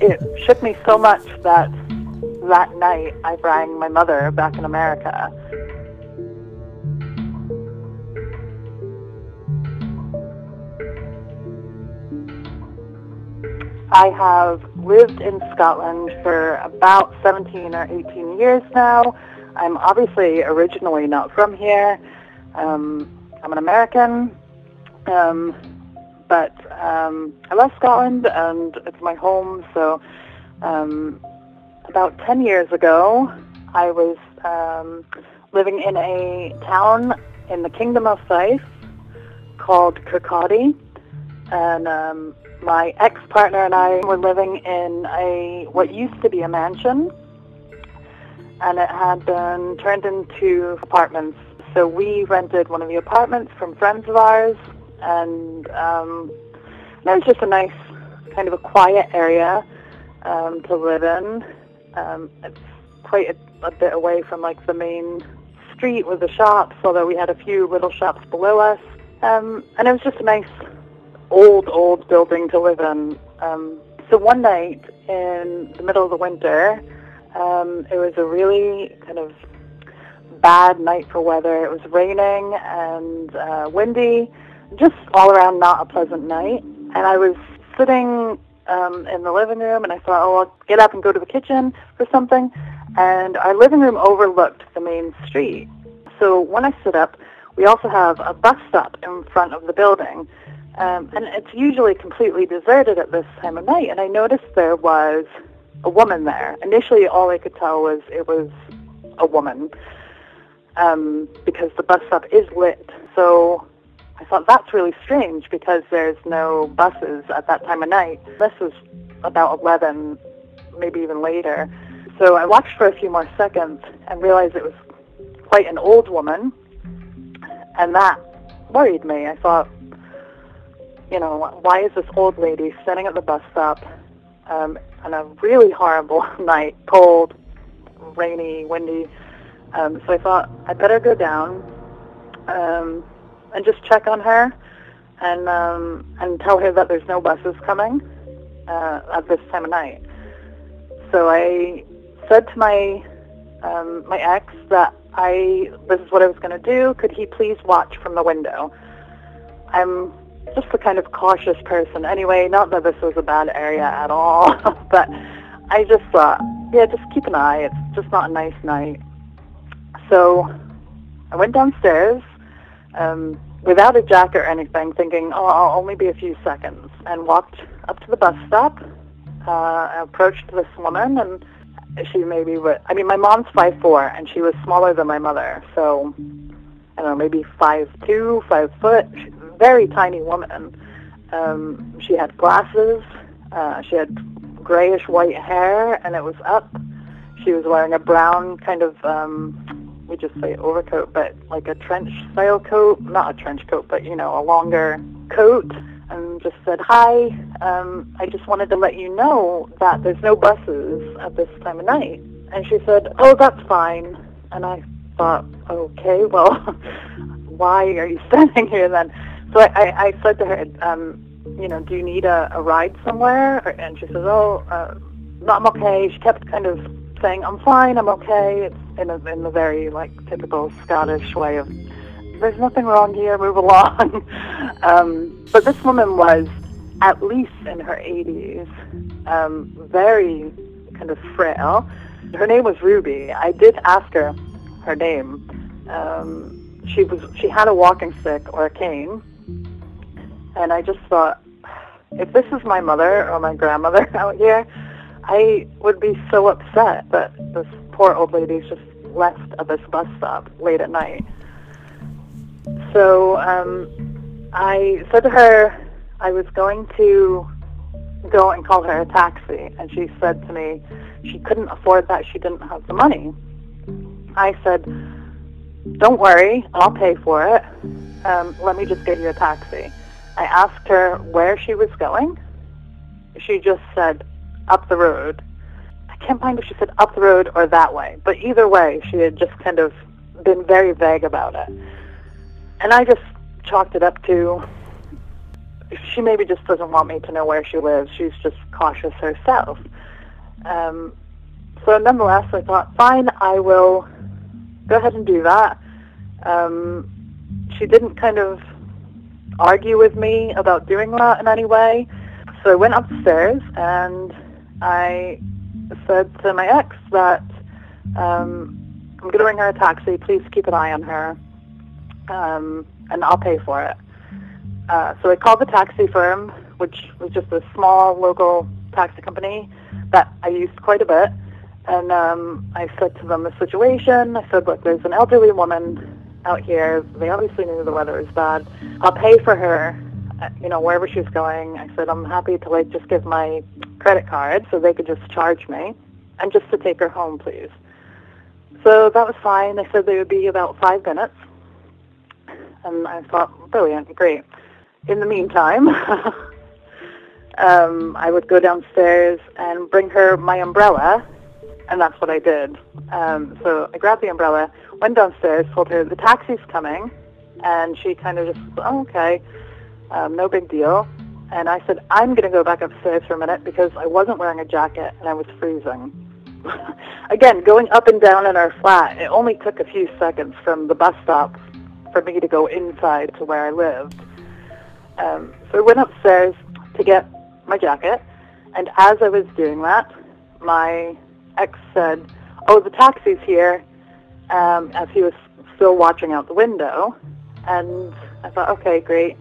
It shook me so much that that night I rang my mother back in America. I have lived in Scotland for about 17 or 18 years now. I'm obviously originally not from here. I'm an American, but I love Scotland and it's my home. So about 10 years ago, I was living in a town in the Kingdom of Fife called Kirkcaldy, and my ex-partner and I were living in what used to be a mansion, and it had been turned into apartments. So we rented one of the apartments from friends of ours, and it was just a nice, kind of a quiet area to live in. It's quite a bit away from like the main street with the shops, although we had a few little shops below us, and it was just a nice old building to live in. So one night in the middle of the winter, it was a really kind of bad night for weather. It was raining and windy, just all around not a pleasant night. And I was sitting in the living room, and I thought, oh, I'll get up and go to the kitchen for something. And our living room overlooked the main street. So when I stood up, we also have a bus stop in front of the building. And it's usually completely deserted at this time of night. And I noticed there was a woman there. Initially, all I could tell was it was a woman, because the bus stop is lit. So I thought that's really strange because there's no buses at that time of night. This was about 11, maybe even later. So I watched for a few more seconds and realized it was quite an old woman. And that worried me. I thought, you know, why is this old lady standing at the bus stop on a really horrible night, cold, rainy, windy? So I thought I'd better go down and just check on her and tell her that there's no buses coming at this time of night. So I said to my ex that this is what I was going to do. Could he please watch from the window? I'm just a kind of cautious person anyway, not that this was a bad area at all, but I just thought, yeah, just keep an eye. It's just not a nice night. So I went downstairs without a jacket or anything, thinking, oh, I'll only be a few seconds, and walked up to the bus stop. I approached this woman, and she maybe my mom's 5'4", and she was smaller than my mother, so I don't know, maybe 5'2", 5 foot, very tiny woman. She had glasses, she had grayish white hair, and it was up. She was wearing a brown kind of, we just say overcoat, but like a trench-style coat, not a trench coat, but, you know, a longer coat, and just said, hi, I just wanted to let you know that there's no buses at this time of night. And she said, oh, that's fine. And I thought, okay, well, why are you standing here then? So I said to her, you know, do you need a ride somewhere? And she says, oh, no, I'm okay. She kept kind of saying, I'm fine, I'm okay. It's in the very, like, typical Scottish way of, there's nothing wrong here, move along. But this woman was at least in her 80s, very kind of frail. Her name was Ruby. I did ask her name. She had a walking stick or a cane, and I just thought, if this is my mother or my grandmother out here, I would be so upset that this poor old lady's just left at this bus stop late at night. So I said to her I was going to go and call her a taxi, and she said to me she couldn't afford that, she didn't have the money. I said, don't worry, I'll pay for it. Let me just get you a taxi. I asked her where she was going. She just said, up the road. I can't find if she said up the road or that way, but either way, she had just kind of been very vague about it. And I just chalked it up to, she maybe just doesn't want me to know where she lives. She's just cautious herself. So nonetheless, I thought, fine, I will go ahead and do that. She didn't kind of argue with me about doing that in any way. So I went upstairs and I said to my ex that I'm going to bring her a taxi. Please keep an eye on her, and I'll pay for it. So I called the taxi firm, which was just a small local taxi company that I used quite a bit. And I said to them the situation. I said, look, there's an elderly woman out here. They obviously knew the weather was bad. I'll pay for her, wherever she's going. I said, I'm happy to, just give my credit card so they could just charge me and just to take her home, please. So that was fine. They said they would be about 5 minutes. And I thought, brilliant, great. In the meantime, I would go downstairs and bring her my umbrella, and that's what I did. So I grabbed the umbrella, went downstairs, told her the taxi's coming, and she kind of just, okay, no big deal. And I said, I'm going to go back upstairs for a minute because I wasn't wearing a jacket and I was freezing. Again, going up and down in our flat, it only took a few seconds from the bus stop for me to go inside to where I lived. So I went upstairs to get my jacket, and as I was doing that, my ex said, oh, the taxi's here, as he was still watching out the window. And I thought, okay, great,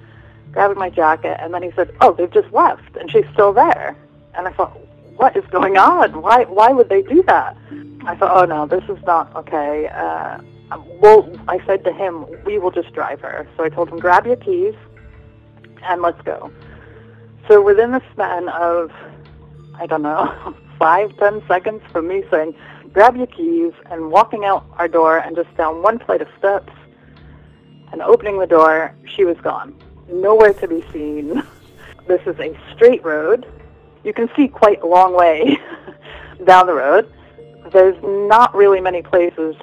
grabbing my jacket, and then he said, oh, they've just left, and she's still there. And I thought, what is going on? Why would they do that? I thought, oh, no, this is not okay. Well, I said to him, we will just drive her. So I told him, grab your keys, and let's go. So within the span of, 5-10 seconds from me saying, grab your keys, and walking out our door and just down one flight of steps and opening the door, she was gone. Nowhere to be seen. This is a straight road. You can see quite a long way down the road. There's not really many places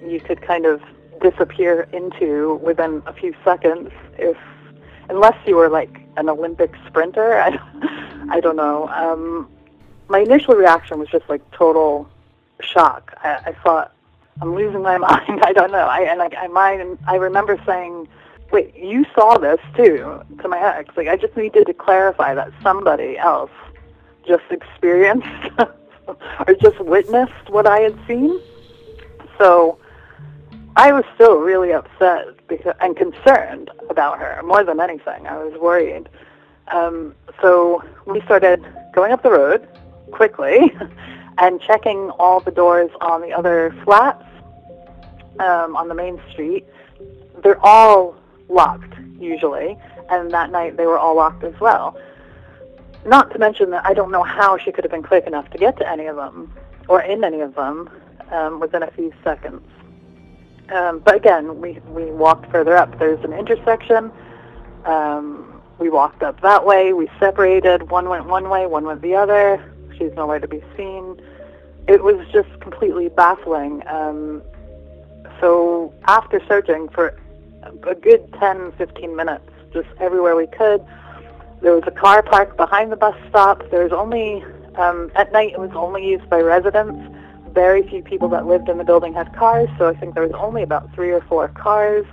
you could kind of disappear into within a few seconds, unless you were like an Olympic sprinter. I don't know. My initial reaction was just like total shock. I thought, I'm losing my mind. I don't know. I remember saying, wait, you saw this too, to my ex. I just needed to clarify that somebody else just experienced or just witnessed what I had seen. So I was still really upset and concerned about her more than anything. I was worried. So we started going up the road quickly and checking all the doors on the other flats on the main street. They're all locked, usually, and that night they were all locked as well. Not to mention that I don't know how she could have been quick enough to get to any of them, or in any of them, within a few seconds. But again, we walked further up. There's an intersection. We walked up that way. We separated. One went one way, one went the other. She's nowhere to be seen. It was just completely baffling. So after searching for a good 10, 15 minutes, just everywhere we could, there was a car parked behind the bus stop. There was only, at night it was only used by residents. Very few people that lived in the building had cars, so I think there was only about 3 or 4 cars.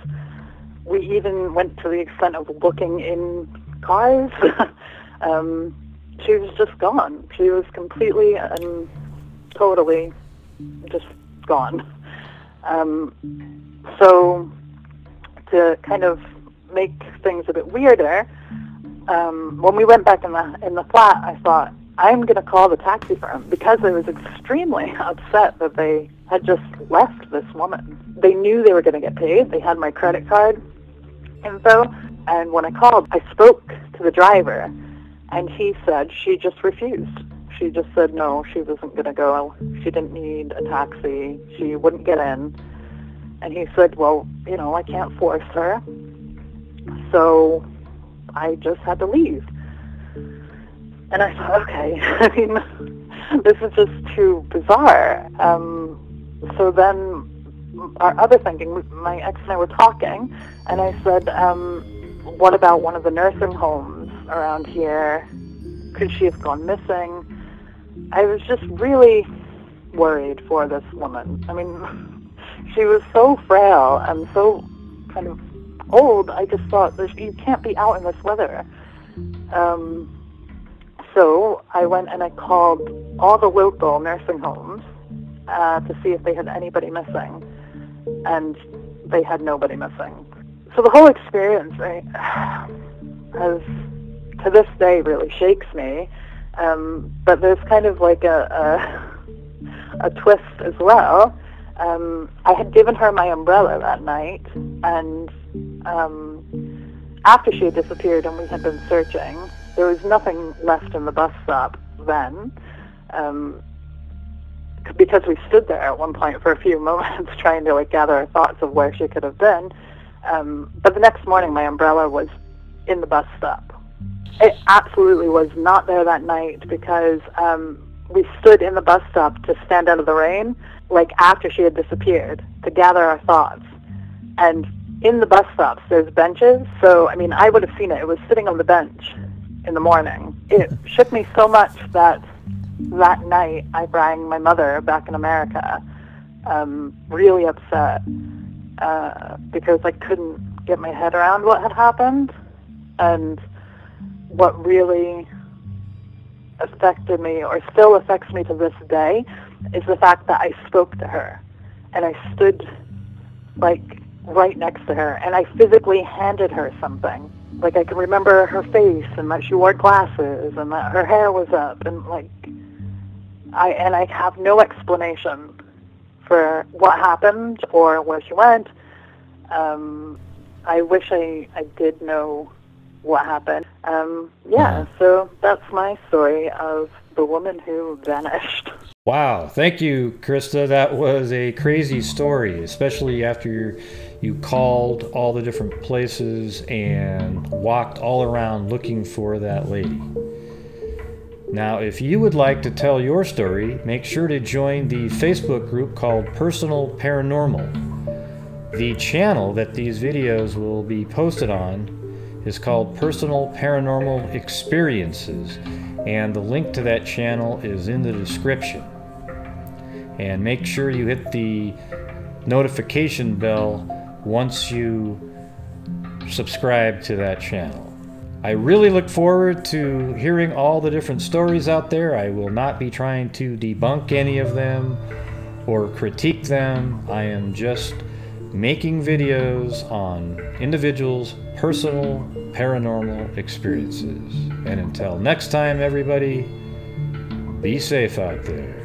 We even went to the extent of looking in cars. She was just gone. She was completely and totally just gone. So to kind of make things a bit weirder, when we went back in the flat, I thought, I'm going to call the taxi firm because I was extremely upset that they had just left this woman. They knew they were going to get paid. They had my credit card info. And when I called, I spoke to the driver, and he said she just refused. She just said no, she wasn't going to go. She didn't need a taxi. She wouldn't get in. And he said, well, I can't force her. So I just had to leave. And I thought, okay, this is just too bizarre. So then our other thinking, my ex and I were talking, and I said, what about one of the nursing homes around here? Could she have gone missing? I was just really worried for this woman. I mean, she was so frail and so kind of old. I just thought, you can't be out in this weather. So I went and I called all the local nursing homes to see if they had anybody missing, and they had nobody missing. So the whole experience has, to this day, really shakes me. But there's kind of like a twist as well. I had given her my umbrella that night, and after she had disappeared and we had been searching, there was nothing left in the bus stop then, because we stood there at one point for a few moments trying to gather our thoughts of where she could have been. But the next morning, my umbrella was in the bus stop. It absolutely was not there that night because we stood in the bus stop to stand out of the rain, after she had disappeared, to gather our thoughts. And in the bus stops, there's benches. So, I mean, I would have seen it. It was sitting on the bench in the morning. It shook me so much that night I rang my mother back in America, really upset, because I couldn't get my head around what had happened. And what really affected me, or still affects me to this day, is the fact that I spoke to her. And I stood, right next to her, and I physically handed her something. I could remember her face, and that she wore glasses, and that her hair was up, and I have no explanation for what happened or where she went. I wish I did know what happened. So that's my story of the woman who vanished. Wow, thank you, Krista. That was a crazy story, especially after you called all the different places and walked all around looking for that lady. Now, if you would like to tell your story, make sure to join the Facebook group called Personal Paranormal. The channel that these videos will be posted on is called Personal Paranormal Experiences, and the link to that channel is in the description. And make sure you hit the notification bell once you subscribe to that channel. I really look forward to hearing all the different stories out there. I will not be trying to debunk any of them or critique them. I am just making videos on individuals' personal paranormal experiences. And until next time, everybody, be safe out there.